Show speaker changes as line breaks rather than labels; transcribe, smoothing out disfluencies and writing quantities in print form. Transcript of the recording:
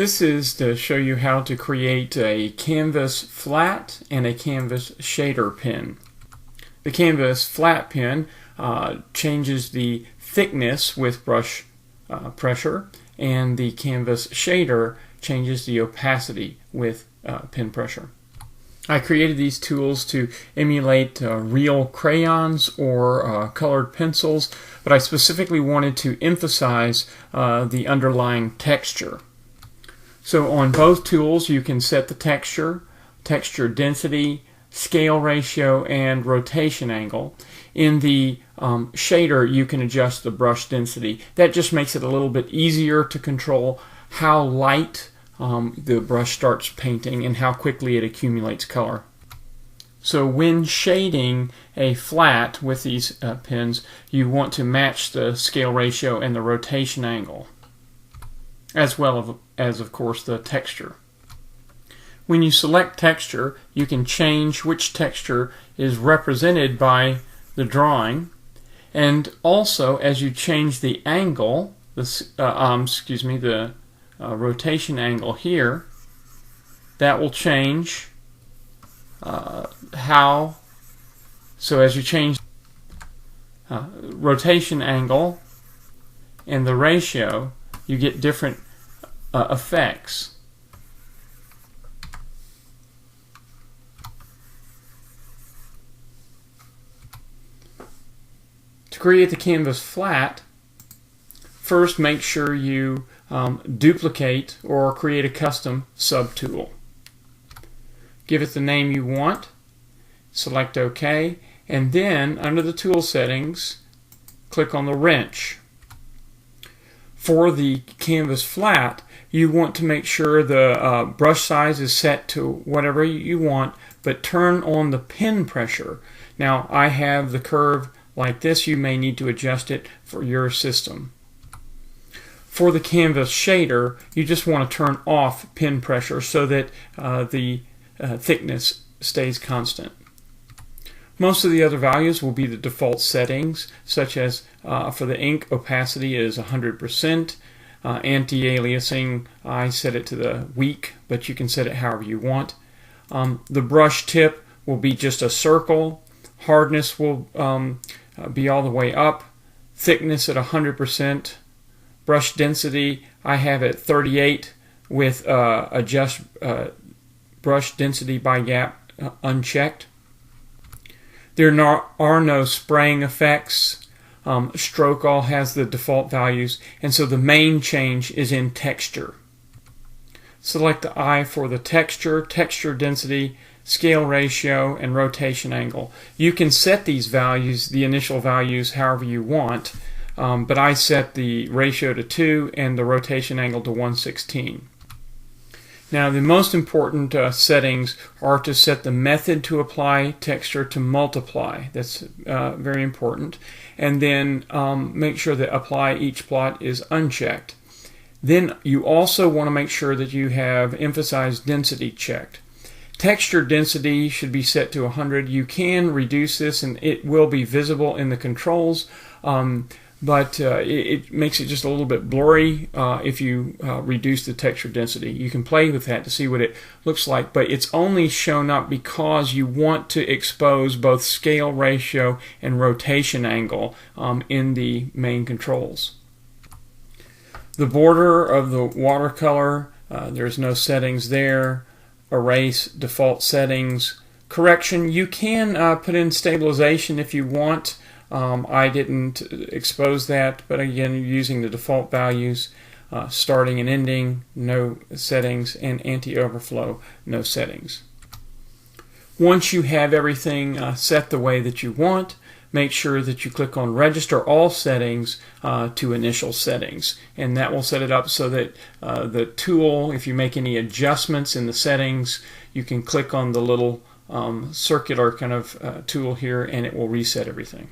This is to show you how to create a canvas flat and a canvas shader pen. The canvas flat pen changes the thickness with brush pressure, and the canvas shader changes the opacity with pen pressure. I created these tools to emulate real crayons or colored pencils, but I specifically wanted to emphasize the underlying texture. So on both tools you can set the texture density, scale ratio, and rotation angle. In the shader you can adjust the brush density. That just makes it a little bit easier to control how light the brush starts painting and how quickly it accumulates color. So when shading a flat with these pens, you want to match the scale ratio and the rotation angle, as well as of course the texture. When you select texture, you can change which texture is represented by the drawing, and also as you change the angle, the rotation angle here, that will change how. So as you change rotation angle and the ratio, you get different effects. To create the canvas flat, first make sure you duplicate or create a custom subtool. Give it the name you want, select OK, and then under the tool settings, click on the wrench. For the canvas flat, you want to make sure the brush size is set to whatever you want, but turn on the pen pressure. Now I have the curve like this. You may need to adjust it for your system. For the canvas shader, you just want to turn off pen pressure so that the thickness stays constant. Most of the other values will be the default settings, such as for the ink, opacity is 100%. Anti-aliasing, I set it to the weak, but you can set it however you want. The brush tip will be just a circle. Hardness will be all the way up. Thickness at 100%. Brush density, I have at 38 with adjust brush density by gap unchecked. There are no spraying effects. Stroke all has the default values, and so the main change is in texture. Select the I for the texture density, scale ratio, and rotation angle. You can set these values, the initial values, however you want, but I set the ratio to 2 and the rotation angle to 1/16. Now the most important settings are to set the method to apply texture to multiply. That's very important. And then make sure that apply each plot is unchecked. Then you also want to make sure that you have emphasized density checked. Texture density should be set to 100. You can reduce this and it will be visible in the controls, but it makes it just a little bit blurry if you reduce the texture density. You can play with that to see what it looks like, but it's only shown up because you want to expose both scale ratio and rotation angle in the main controls. The border of the watercolor, there's no settings there. Erase, default settings. Correction, you can put in stabilization if you want. I didn't expose that, but again, using the default values, starting and ending, no settings, and anti-overflow, no settings. Once you have everything set the way that you want, make sure that you click on Register All Settings to Initial Settings, and that will set it up so that the tool, if you make any adjustments in the settings, you can click on the little circular kind of tool here and it will reset everything.